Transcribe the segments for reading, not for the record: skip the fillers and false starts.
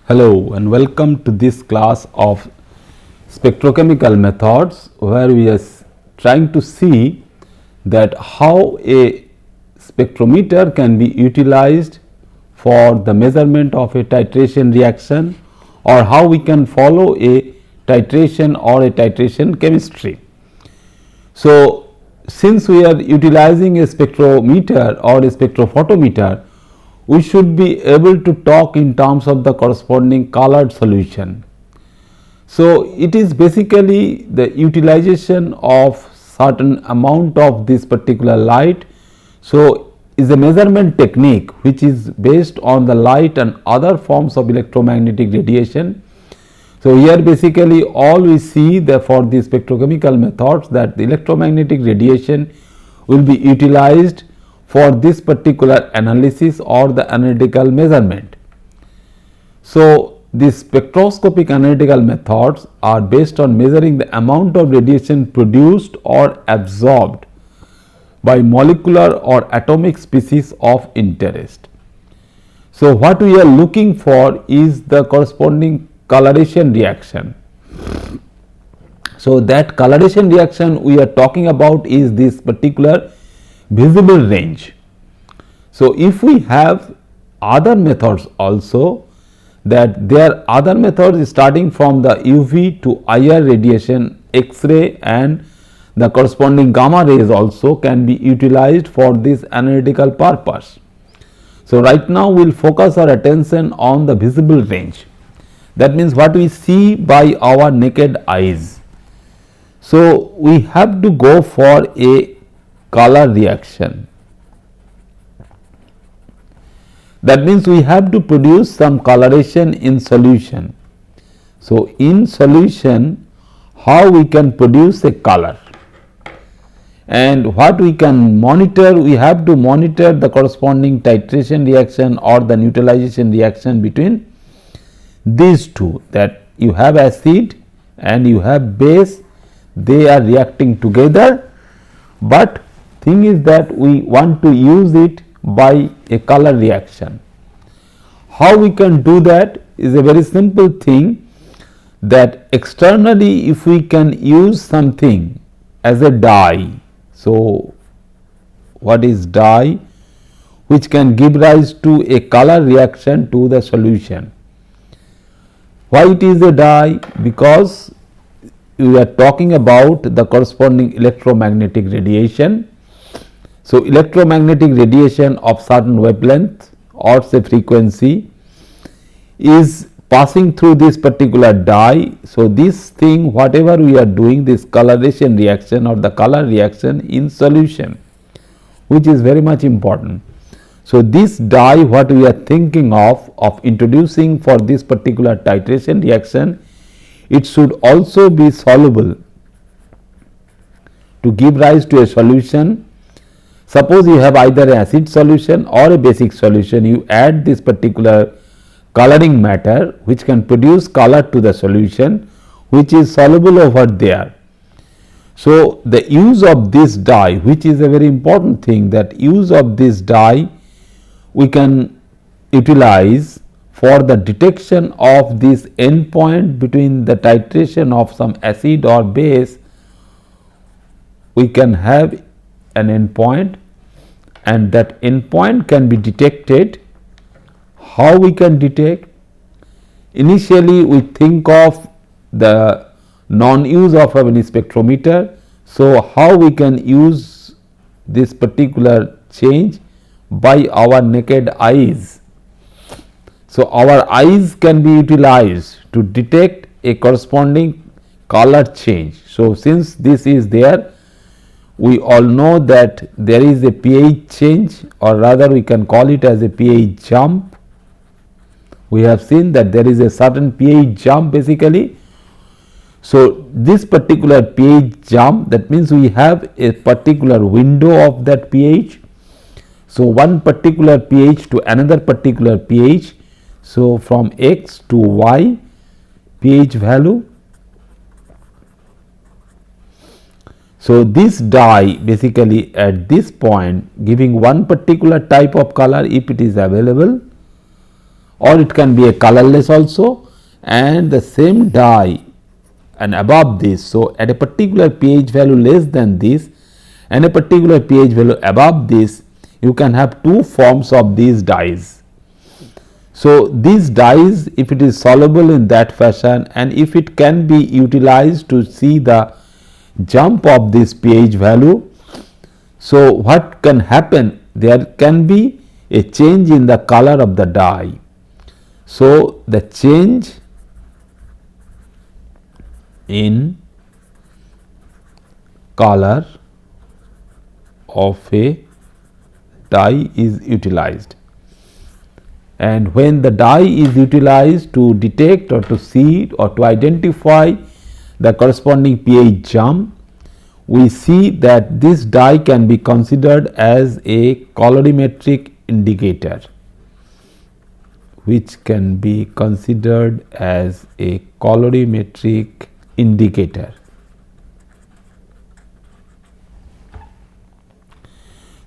Hello and welcome to this class of spectrochemical methods, where we are trying to see that how a spectrometer can be utilized for the measurement of a titration reaction, or how we can follow a titration or a titration chemistry. So, since we are utilizing a spectrometer or a spectrophotometer, we should be able to talk in terms of the corresponding colored solution. So, it is basically the utilization of certain amount of this particular light. So, is a measurement technique which is based on the light and other forms of electromagnetic radiation. So, here basically all we see for the spectrochemical methods that the electromagnetic radiation will be utilized for this particular analysis or the analytical measurement. So, the spectroscopic analytical methods are based on measuring the amount of radiation produced or absorbed by molecular or atomic species of interest. So, what we are looking for is the corresponding coloration reaction. So, that coloration reaction we are talking about is this particular visible range. So, if we have other methods also, that there are other methods starting from the UV to IR radiation, X-ray and the corresponding gamma rays also can be utilized for this analytical purpose. So, right now we will focus our attention on the visible range, that means what we see by our naked eyes. So, we have to go for a color reaction. That means we have to produce some coloration in solution. So, in solution how we can produce a color, and what we can monitor, we have to monitor the corresponding titration reaction or the neutralization reaction between these two, that you have acid and you have base, they are reacting together, but thing is that we want to use it by a color reaction. How we can do that is a very simple thing, that externally if we can use something as a dye. So, what is dye? Which can give rise to a color reaction to the solution. Why it is a dye? Because we are talking about the corresponding electromagnetic radiation. So, electromagnetic radiation of certain wavelength or say frequency is passing through this particular dye. So, this thing whatever we are doing, this coloration reaction or the color reaction in solution, which is very much important. So, this dye what we are thinking of introducing for this particular titration reaction, it should also be soluble to give rise to a solution. Suppose you have either an acid solution or a basic solution, you add this particular coloring matter which can produce color to the solution, which is soluble over there. So, the use of this dye, which is a very important thing, that use of this dye we can utilize for the detection of this endpoint between the titration of some acid or base. We can have an endpoint, and that endpoint can be detected. How we can detect? Initially we think of the non-use of any spectrometer. So, how we can use this particular change? By our naked eyes. So, our eyes can be utilized to detect a corresponding color change. So, since this is there, we all know that there is a pH change, or rather we can call it as a pH jump. We have seen that there is a certain pH jump basically. So, this particular pH jump, that means we have a particular window of that pH. So, one particular pH to another particular pH. So, from X to Y pH value. So, this dye basically at this point giving one particular type of color if it is available, or it can be a colorless also, and the same dye and above this. So, at a particular pH value less than this and a particular pH value above this, you can have two forms of these dyes. So, these dyes, if it is soluble in that fashion and if it can be utilized to see the jump of this pH value, so what can happen? There can be a change in the color of the dye. So, the change in color of a dye is utilized, and when the dye is utilized to detect or to see or to identify the corresponding pH jump, we see that this dye can be considered as a colorimetric indicator, which can be considered as a colorimetric indicator.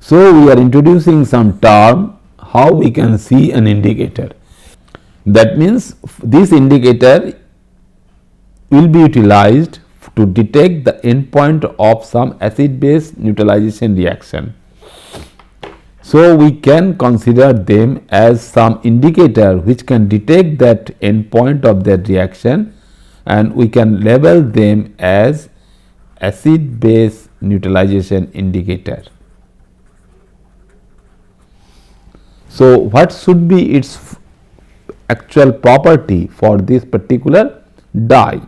So, we are introducing some term how we can see an indicator. That means, this indicator will be utilized to detect the endpoint of some acid base neutralization reaction. So, we can consider them as some indicator which can detect that endpoint of that reaction, and we can label them as acid base neutralization indicator. So, what should be its actual property for this particular dye?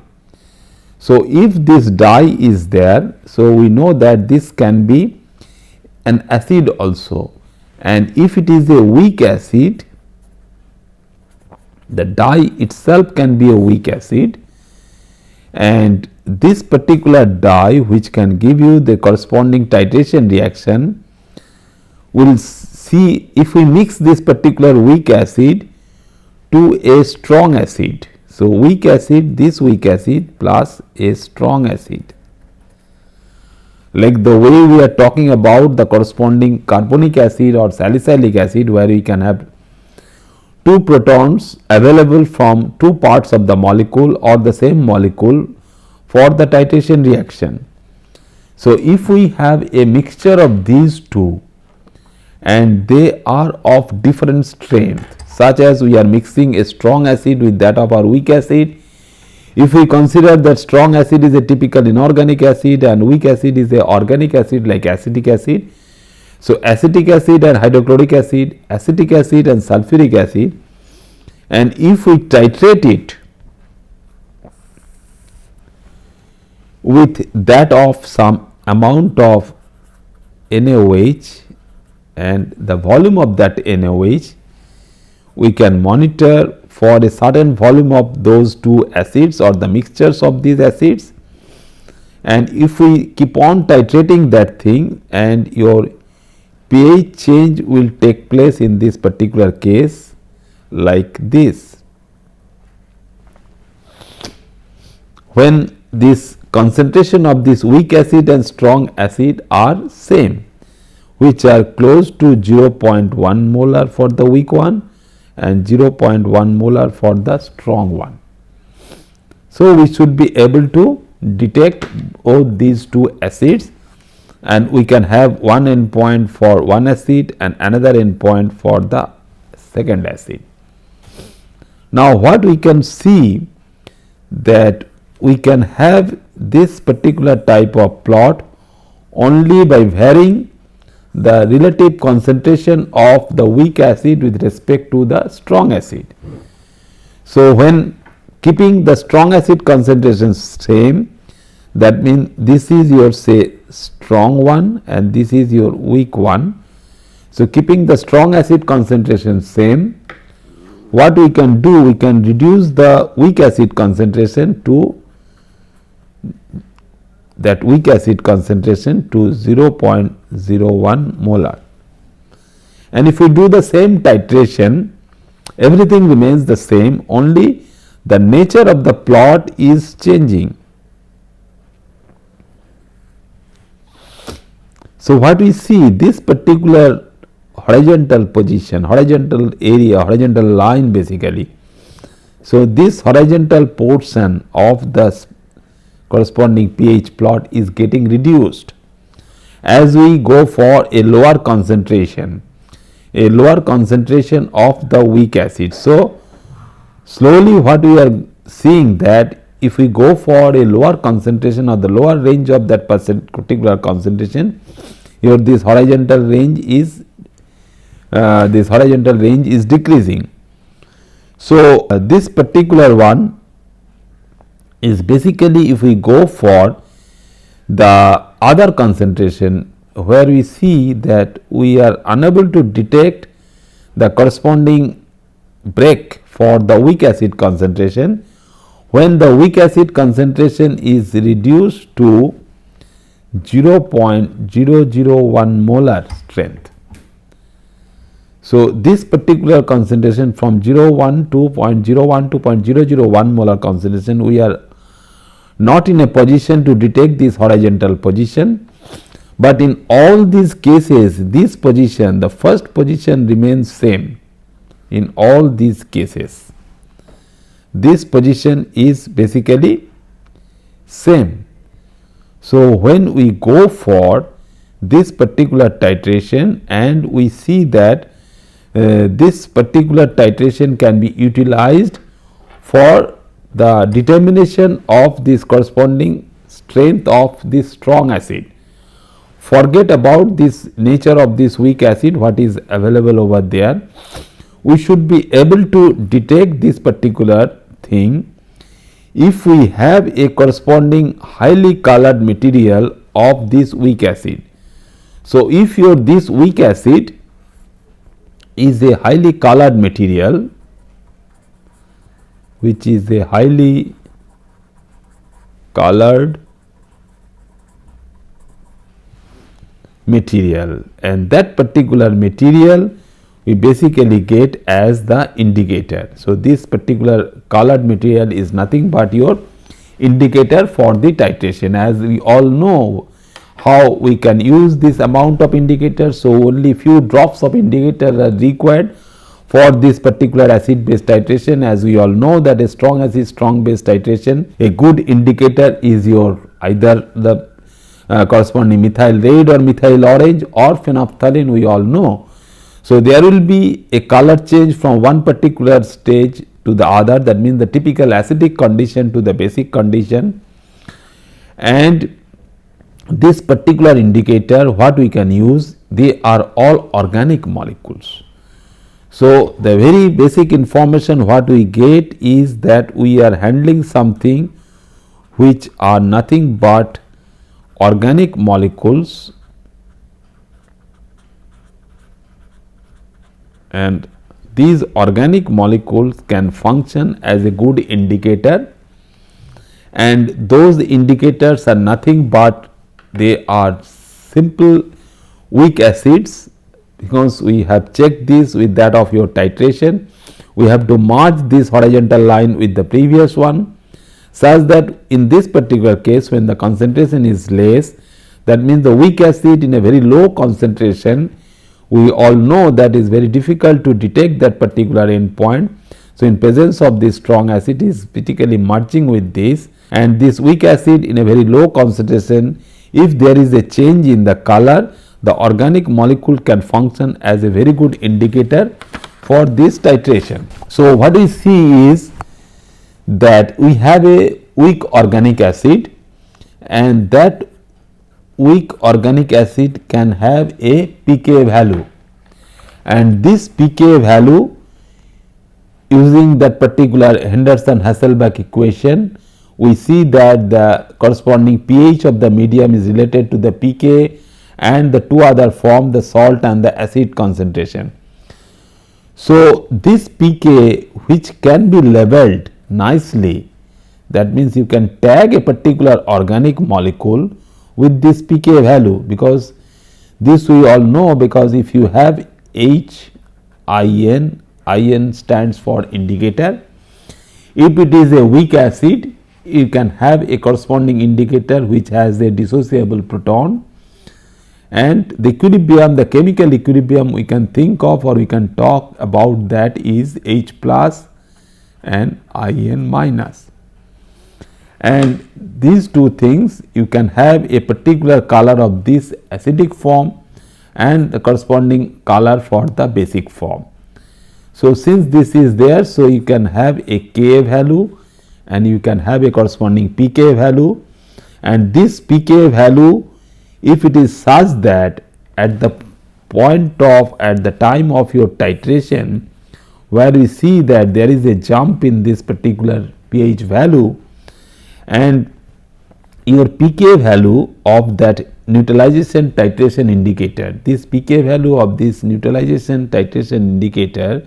So, if this dye is there, so we know that this can be an acid also, and if it is a weak acid, the dye itself can be a weak acid, and this particular dye which can give you the corresponding titration reaction will see if we mix this particular weak acid to a strong acid. So, weak acid, this weak acid plus a strong acid, like the way we are talking about the corresponding carbonic acid or salicylic acid, where we can have two protons available from two parts of the molecule or the same molecule for the titration reaction. So, if we have a mixture of these two and they are of different strength, such as we are mixing a strong acid with that of our weak acid. If we consider that strong acid is a typical inorganic acid and weak acid is a organic acid like acetic acid. So, acetic acid and hydrochloric acid, acetic acid and sulfuric acid, and if we titrate it with that of some amount of NaOH and the volume of that NaOH, we can monitor for a certain volume of those two acids or the mixtures of these acids, and if we keep on titrating that thing, and your pH change will take place in this particular case like this. When this concentration of this weak acid and strong acid are same, which are close to 0.1 molar for the weak one and 0.1 molar for the strong one. So, we should be able to detect both these two acids, and we can have one endpoint for one acid and another endpoint for the second acid. Now, what we can see that we can have this particular type of plot only by varying the relative concentration of the weak acid with respect to the strong acid. So, when keeping the strong acid concentration same, that means this is your say strong one and this is your weak one. So, keeping the strong acid concentration same, what we can do, we can reduce the weak acid concentration to that weak acid concentration to 0.01 molar, and if we do the same titration, everything remains the same, only the nature of the plot is changing. So, what we see, this particular horizontal position, horizontal area, horizontal line basically. So, this horizontal portion of the corresponding pH plot is getting reduced as we go for a lower concentration of the weak acid. So, slowly what we are seeing that if we go for a lower concentration or the lower range of that particular concentration, here this horizontal range is decreasing. So, this particular one is basically if we go for the other concentration where we see that we are unable to detect the corresponding break for the weak acid concentration, when the weak acid concentration is reduced to 0.001 molar strength. So, this particular concentration from 0.01 to 0.01 to 0.001 molar concentration, we are not in a position to detect this horizontal position, but in all these cases this position, the first position remains same in all these cases. This position is basically same. So, when we go for this particular titration and we see that this particular titration can be utilized for the determination of this corresponding strength of this strong acid. Forget about this nature of this weak acid, what is available over there. We should be able to detect this particular thing if we have a corresponding highly colored material of this weak acid. So, if this weak acid is a highly colored material, which is a highly colored material, and that particular material we basically get as the indicator. So, this particular colored material is nothing but your indicator for the titration. As we all know how we can use this amount of indicator. So, only few drops of indicator are required for this particular acid base titration. As we all know that a strong acid strong base titration, a good indicator is your either the corresponding methyl red or methyl orange or phenolphthalein, we all know. So, there will be a color change from one particular stage to the other, that means the typical acidic condition to the basic condition, and this particular indicator what we can use, they are all organic molecules. So, the very basic information what we get is that we are handling something which are nothing but organic molecules, and these organic molecules can function as a good indicator, and those indicators are nothing but they are simple weak acids, because we have checked this with that of your titration. We have to merge this horizontal line with the previous one, such that in this particular case when the concentration is less, that means the weak acid in a very low concentration, we all know that is very difficult to detect that particular endpoint. So, in presence of this strong acid is critically merging with this, and this weak acid in a very low concentration, if there is a change in the color, the organic molecule can function as a very good indicator for this titration. So, what we see is that we have a weak organic acid, and that weak organic acid can have a pK value, and this pK value using that particular Henderson-Hasselbalch equation, we see that the corresponding pH of the medium is related to the pK and the two other form, the salt and the acid concentration. So, this pK which can be labeled nicely, that means you can tag a particular organic molecule with this pK value, because this we all know, because if you have HIN, IN stands for indicator. If it is a weak acid, you can have a corresponding indicator which has a dissociable proton, and the equilibrium, the chemical equilibrium we can think of or we can talk about, that is H plus and In minus. And these two things, you can have a particular color of this acidic form and the corresponding color for the basic form. So, since this is there, so you can have a Ka value and you can have a corresponding pK value, and this pK value, if it is such that at the at the time of your titration, where we see that there is a jump in this particular pH value, and your pK value of that neutralization titration indicator, this pK value of this neutralization titration indicator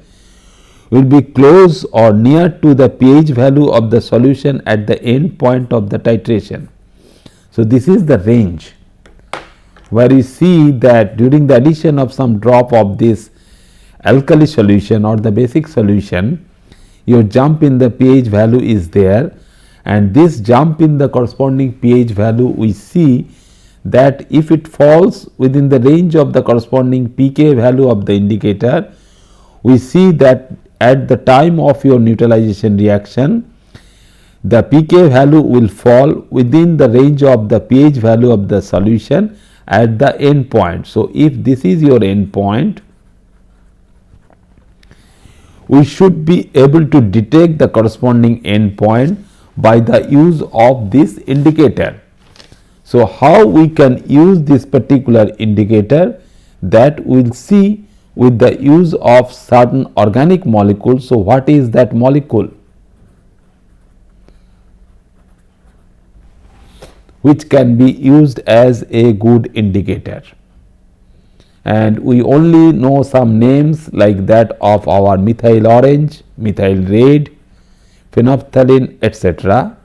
will be close or near to the pH value of the solution at the end point of the titration. So, this is the range where you see that during the addition of some drop of this alkali solution or the basic solution, your jump in the pH value is there, and this jump in the corresponding pH value, we see that if it falls within the range of the corresponding pK value of the indicator, we see that at the time of your neutralization reaction, the pK value will fall within the range of the pH value of the solution at the end point. So, if this is your end point, we should be able to detect the corresponding end point by the use of this indicator. So, how we can use this particular indicator, that we will see with the use of certain organic molecules. So, what is that molecule which can be used as a good indicator? And we only know some names like that of our methyl orange, methyl red, phenolphthalein, etc.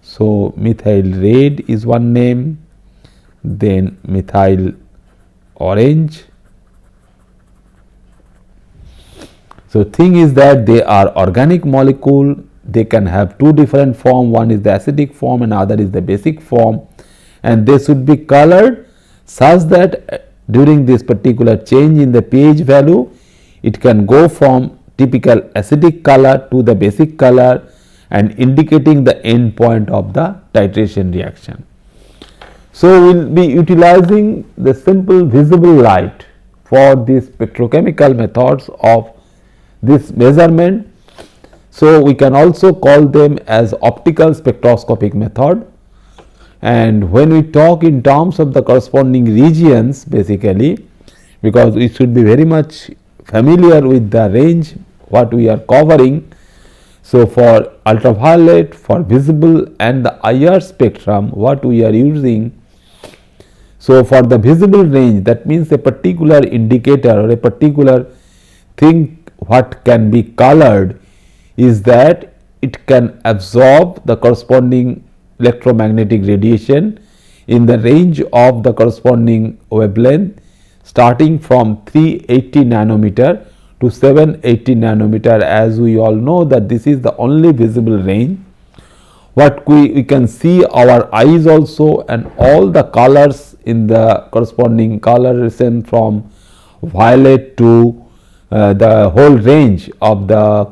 So, methyl red is one name, then methyl orange. So, thing is that they are organic molecule, they can have two different form, one is the acidic form and other is the basic form, and they should be colored such that during this particular change in the pH value, it can go from typical acidic color to the basic color and indicating the end point of the titration reaction. So, we will be utilizing the simple visible light for these spectrochemical methods of this measurement. So, we can also call them as optical spectroscopic method, and when we talk in terms of the corresponding regions, basically, because we should be very much familiar with the range what we are covering. So, for ultraviolet, for visible and the IR spectrum what we are using. So, for the visible range, that means a particular indicator or a particular thing what can be colored is that it can absorb the corresponding electromagnetic radiation in the range of the corresponding wavelength starting from 380 nanometer to 780 nanometer, as we all know that this is the only visible range. What we can see our eyes also, and all the colors in the corresponding coloration from violet to the whole range of the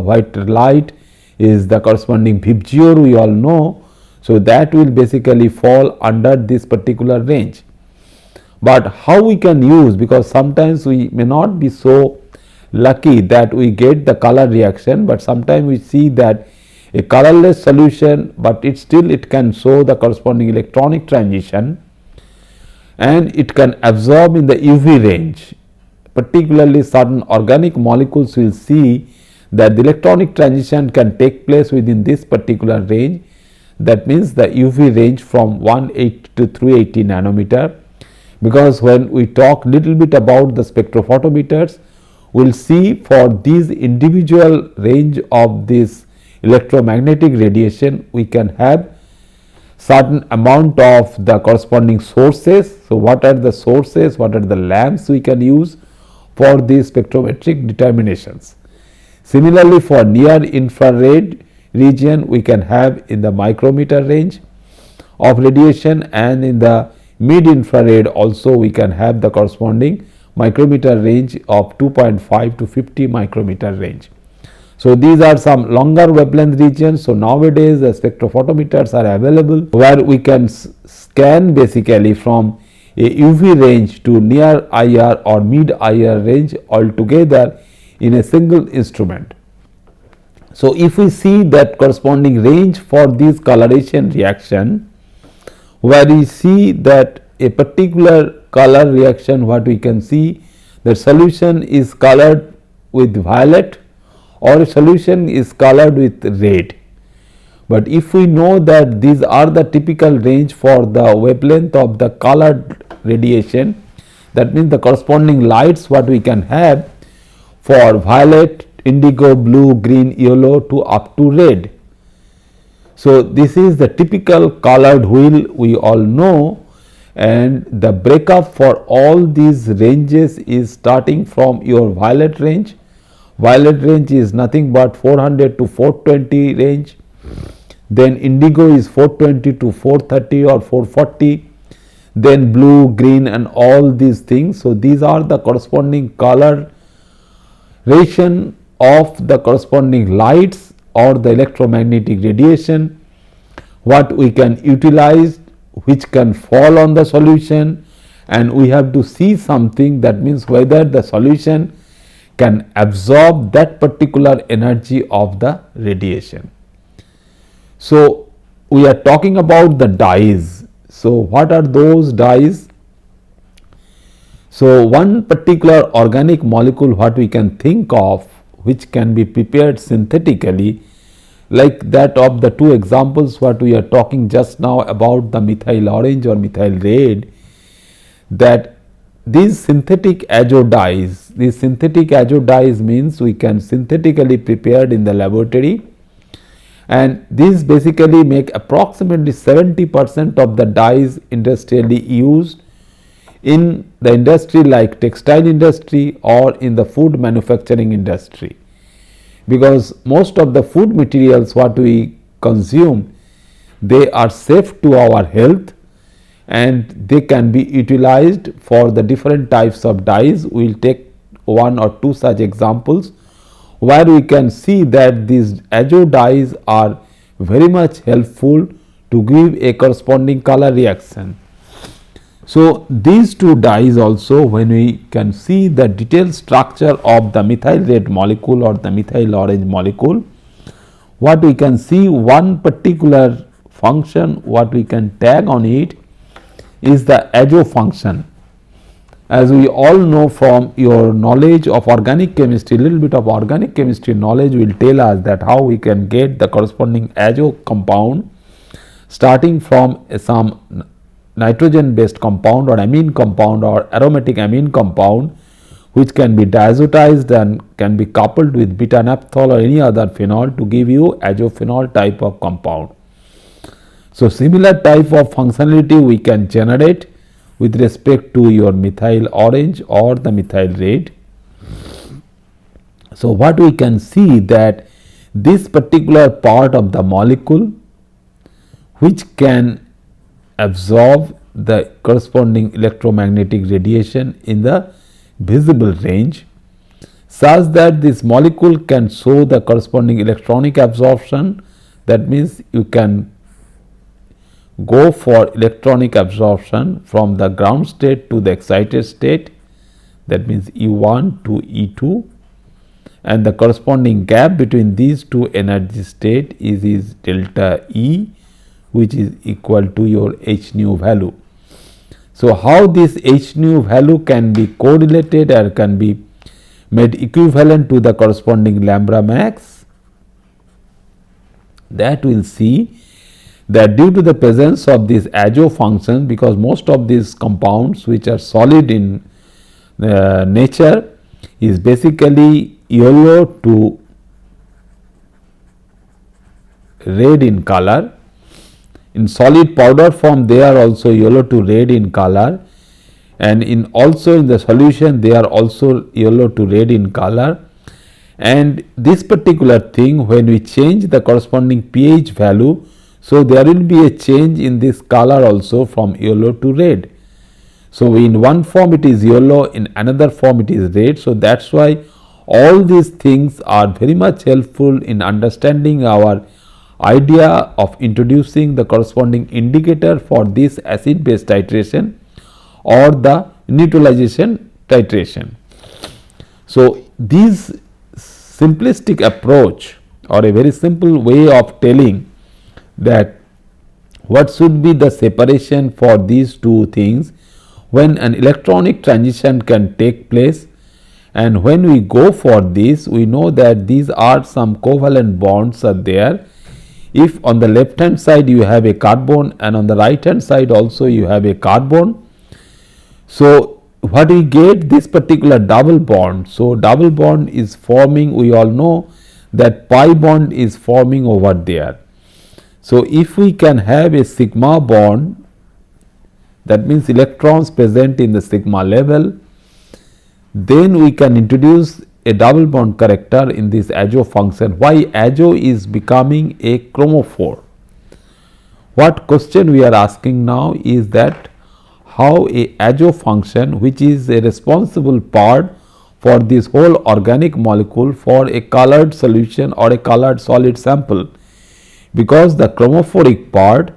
white light is the corresponding Vibgyor, we all know. So, that will basically fall under this particular range. But how we can use, because sometimes we may not be so lucky that we get the color reaction, but sometimes we see that a colorless solution, but it can show the corresponding electronic transition, and it can absorb in the UV range. Particularly certain organic molecules will see that the electronic transition can take place within this particular range. That means the UV range from 180 to 380 nanometer, because when we talk little bit about the spectrophotometers, we will see for these individual range of this electromagnetic radiation, we can have certain amount of the corresponding sources. So, what are the sources, what are the lamps we can use for these spectrometric determinations. Similarly, for near infrared region, we can have in the micrometer range of radiation, and in the mid infrared also we can have the corresponding micrometer range of 2.5 to 50 micrometer range. So, these are some longer wavelength regions. So, nowadays the spectrophotometers are available where we can scan basically from a UV range to near IR or mid IR range altogether in a single instrument. So, if we see that corresponding range for this coloration reaction, where we see that a particular color reaction, what we can see, the solution is colored with violet or a solution is colored with red. But if we know that these are the typical range for the wavelength of the colored radiation, that means the corresponding lights what we can have for violet, indigo, blue, green, yellow to up to red. So, this is the typical colored wheel we all know, and the breakup for all these ranges is starting from your violet range. Violet range is nothing but 400 to 420 range, then indigo is 420 to 430 or 440, then blue, green and all these things. So, these are the corresponding coloration of the corresponding lights or the electromagnetic radiation what we can utilize, which can fall on the solution, and we have to see something, that means whether the solution can absorb that particular energy of the radiation. So, we are talking about the dyes. So, what are those dyes? So, one particular organic molecule what we can think of which can be prepared synthetically, like that of the two examples what we are talking just now about the methyl orange or methyl red, that these synthetic azo dyes, means we can synthetically prepared in the laboratory, and these basically make approximately 70% of the dyes industrially used in the industry like textile industry or in the food manufacturing industry, because most of the food materials what we consume, they are safe to our health and they can be utilized for the different types of dyes. We will take one or two such examples where we can see that these azo dyes are very much helpful to give a corresponding color reaction. So, these two dyes also, when we can see the detailed structure of the methyl red molecule or the methyl orange molecule, what we can see, one particular function what we can tag on it is the azo function. As we all know from your knowledge of organic chemistry, little bit of organic chemistry knowledge will tell us that how we can get the corresponding azo compound starting from some nitrogen based compound or amine compound or aromatic amine compound, which can be diazotized and can be coupled with beta naphthol or any other phenol to give you azophenol type of compound. So, similar type of functionality we can generate with respect to your methyl orange or the methyl red. So, what we can see that this particular part of the molecule which can absorb the corresponding electromagnetic radiation in the visible range, such that this molecule can show the corresponding electronic absorption. That means, you can go for electronic absorption from the ground state to the excited state, that means E1 to E2, and the corresponding gap between these two energy state is delta E, which is equal to your h nu value. So, how this h nu value can be correlated or can be made equivalent to the corresponding lambda max, that we will see that due to the presence of this azo function, because most of these compounds which are solid in nature is basically yellow to red in color. In solid powder form they are also yellow to red in color, and in also in the solution they are also yellow to red in color. And this particular thing, when we change the corresponding pH value, So, there will be a change in this color also from yellow to red. So, in one form it is yellow, in another form it is red. So, that is why all these things are very much helpful in understanding our idea of introducing the corresponding indicator for this acid base titration or the neutralization titration. So, this simplistic approach or a very simple way of telling that what should be the separation for these two things when an electronic transition can take place, and when we go for this we know that these are some covalent bonds are there. If on the left hand side you have a carbon and on the right hand side also you have a carbon. So, what we get this particular double bond. So, double bond is forming, we all know that pi bond is forming over there. So, if we can have a sigma bond, that means electrons present in the sigma level, then we can introduce a double bond character in this azo function. Why azo is becoming a chromophore? What question we are asking now is that how a azo function, which is a responsible part for this whole organic molecule for a colored solution or a colored solid sample, because the chromophoric part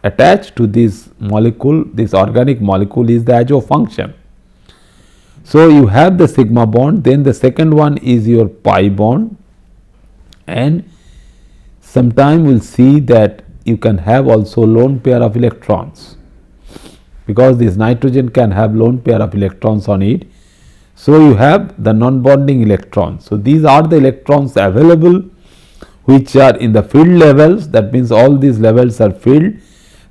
attached to this molecule, this organic molecule, is the azo function. So, you have the sigma bond, then the second one is your pi bond, and sometime we will see that you can have also lone pair of electrons, because this nitrogen can have lone pair of electrons on it. So, you have the non-bonding electrons. So, these are the electrons available which are in the filled levels, that means all these levels are filled,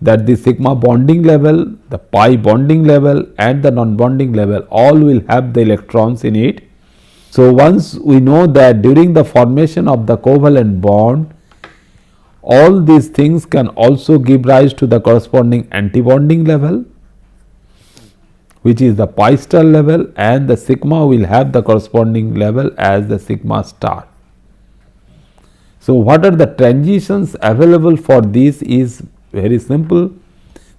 that the sigma bonding level, the pi bonding level and the non-bonding level all will have the electrons in it. So, once we know that during the formation of the covalent bond, all these things can also give rise to the corresponding antibonding level, which is the pi star level, and the sigma will have the corresponding level as the sigma star. So, what are the transitions available for this is very simple.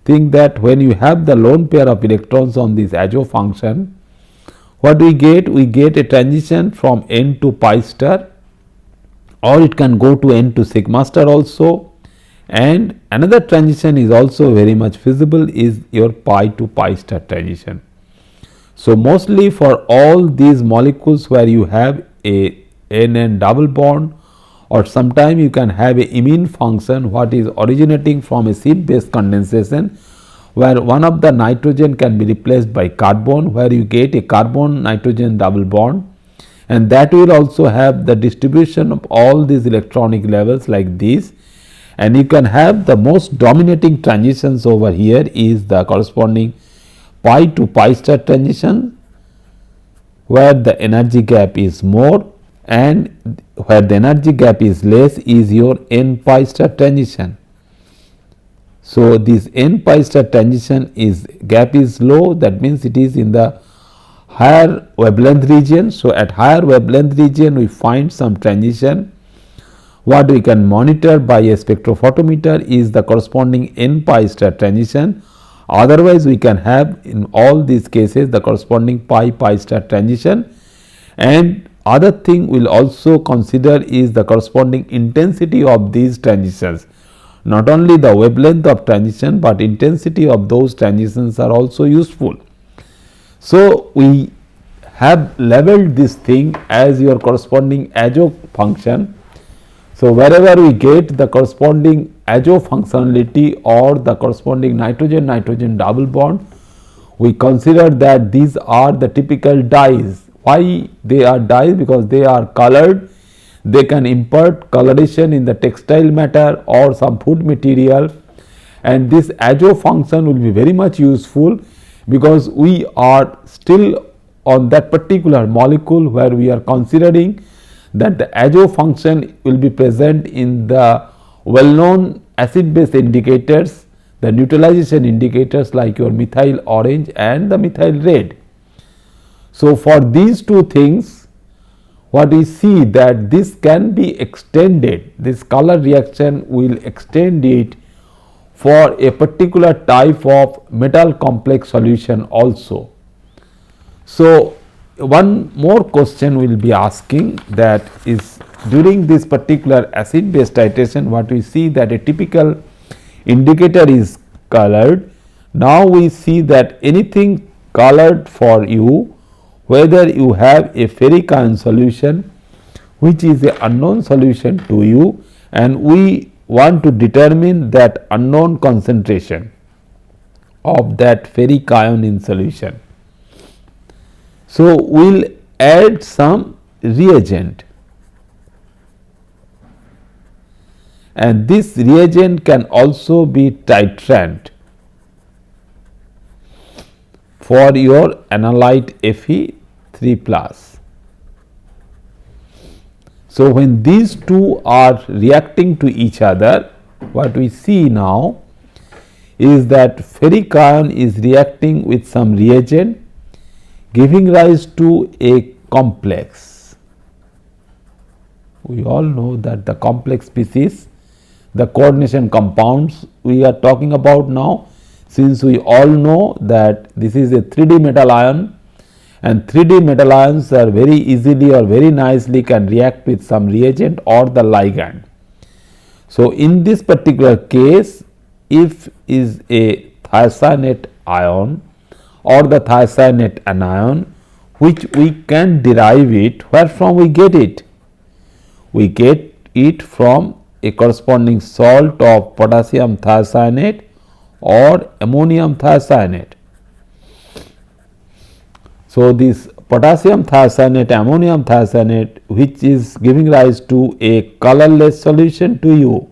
Think that when you have the lone pair of electrons on this azo function, what we get? We get a transition from n to pi star, or it can go to n to sigma star also, and another transition is also very much feasible is your pi to pi star transition. So, mostly for all these molecules where you have a n double bond, or sometime you can have a imine function what is originating from a acid base condensation, where one of the nitrogen can be replaced by carbon, where you get a carbon nitrogen double bond, and that will also have the distribution of all these electronic levels like this, and you can have the most dominating transitions over here is the corresponding pi to pi star transition, where the energy gap is more, and where the energy gap is less is your n pi star transition. So, this n pi star transition is gap is low, that means it is in the higher wavelength region. So, at higher wavelength region we find some transition. What we can monitor by a spectrophotometer is the corresponding n pi star transition. Otherwise, we can have in all these cases the corresponding pi star transition. And other thing we will also consider is the corresponding intensity of these transitions. Not only the wavelength of transition, but intensity of those transitions are also useful. So, we have labeled this thing as your corresponding azo function. So, wherever we get the corresponding azo functionality or the corresponding nitrogen double bond, we consider that these are the typical dyes. Why they are dyes? Because they are colored, they can impart coloration in the textile matter or some food material, and this azo function will be very much useful, because we are still on that particular molecule where we are considering that the azo function will be present in the well known acid base indicators, the neutralization indicators like your methyl orange and the methyl red. So, for these two things what we see that this can be extended, this color reaction will extend it for a particular type of metal complex solution also. So, one more question we will be asking, that is, during this particular acid base titration, what we see that a typical indicator is colored. Now, we see that anything colored for you, whether you have a ferric ion solution which is an unknown solution to you, and we want to determine that unknown concentration of that ferric ion in solution. So, we will add some reagent, and this reagent can also be titrant for your analyte Fe3 plus. So, when these two are reacting to each other, what we see now is that ferric ion is reacting with some reagent, giving rise to a complex. We all know that the complex species, the coordination compounds we are talking about now, since we all know that this is a 3D metal ion, and 3D metal ions are very easily or very nicely can react with some reagent or the ligand. So, in this particular case, if is a thiocyanate ion or the thiocyanate anion, which we can derive it, where from we get it? We get it from a corresponding salt of potassium thiocyanate or ammonium thiocyanate. So, this potassium thiocyanate, ammonium thiocyanate, which is giving rise to a colorless solution to you,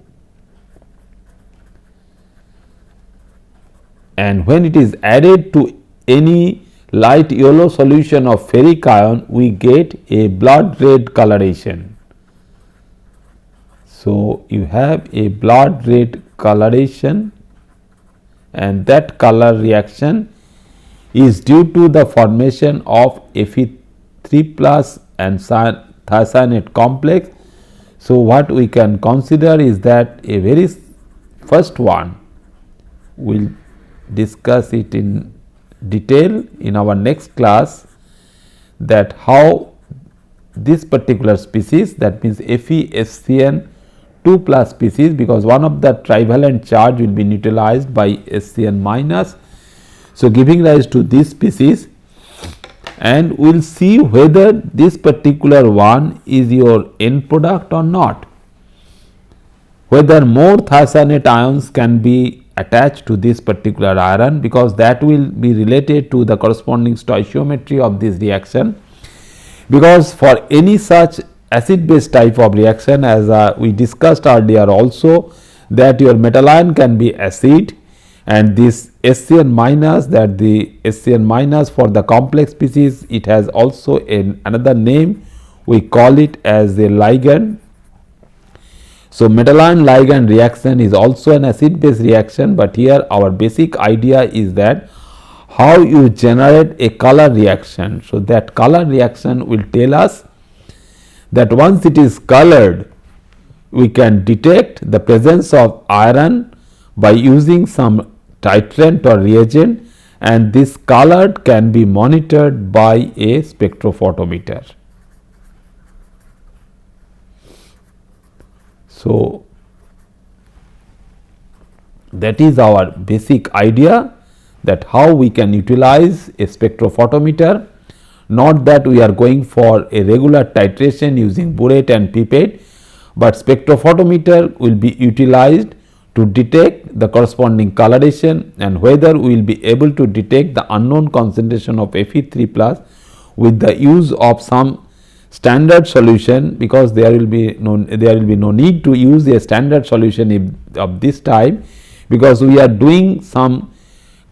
and when it is added to any light yellow solution of ferric ion, we get a blood red coloration. So, you have a blood red coloration, and that color reaction is due to the formation of Fe3 plus and thiocyanate complex. So, what we can consider is that a very first one, we will discuss it in detail in our next class, that how this particular species, that means FeSCN 2 plus species, because one of the trivalent charge will be neutralized by SCN minus. So, giving rise to this species, and we will see whether this particular one is your end product or not, whether more thiocyanate ions can be attached to this particular iron, because that will be related to the corresponding stoichiometry of this reaction. Because for any such acid base type of reaction, as we discussed earlier also, that your metal ion can be acid, and this SCN minus, that the SCN minus for the complex species, it has also another name, we call it as a ligand. So, metal ion ligand reaction is also an acid base reaction, but here our basic idea is that how you generate a color reaction. So, that color reaction will tell us that once it is colored, we can detect the presence of iron by using some titrant or reagent, and this colored can be monitored by a spectrophotometer. So, that is our basic idea, that how we can utilize a spectrophotometer, not that we are going for a regular titration using burette and pipette, but spectrophotometer will be utilized to detect the corresponding coloration, and whether we will be able to detect the unknown concentration of Fe3 plus with the use of some standard solution, because there will be no need to use a standard solution of this type, because we are doing some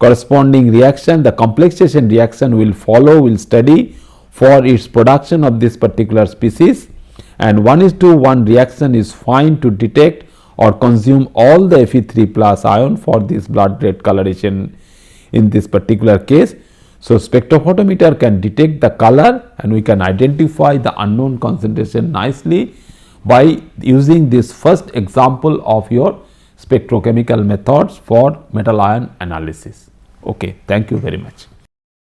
corresponding reaction. The complexation reaction will follow, will study for its production of this particular species, and 1:1 reaction is fine to detect or consume all the Fe3 plus ion for this blood red coloration in this particular case. So, spectrophotometer can detect the color and we can identify the unknown concentration nicely by using this first example of your spectrochemical methods for metal ion analysis. Okay, thank you very much.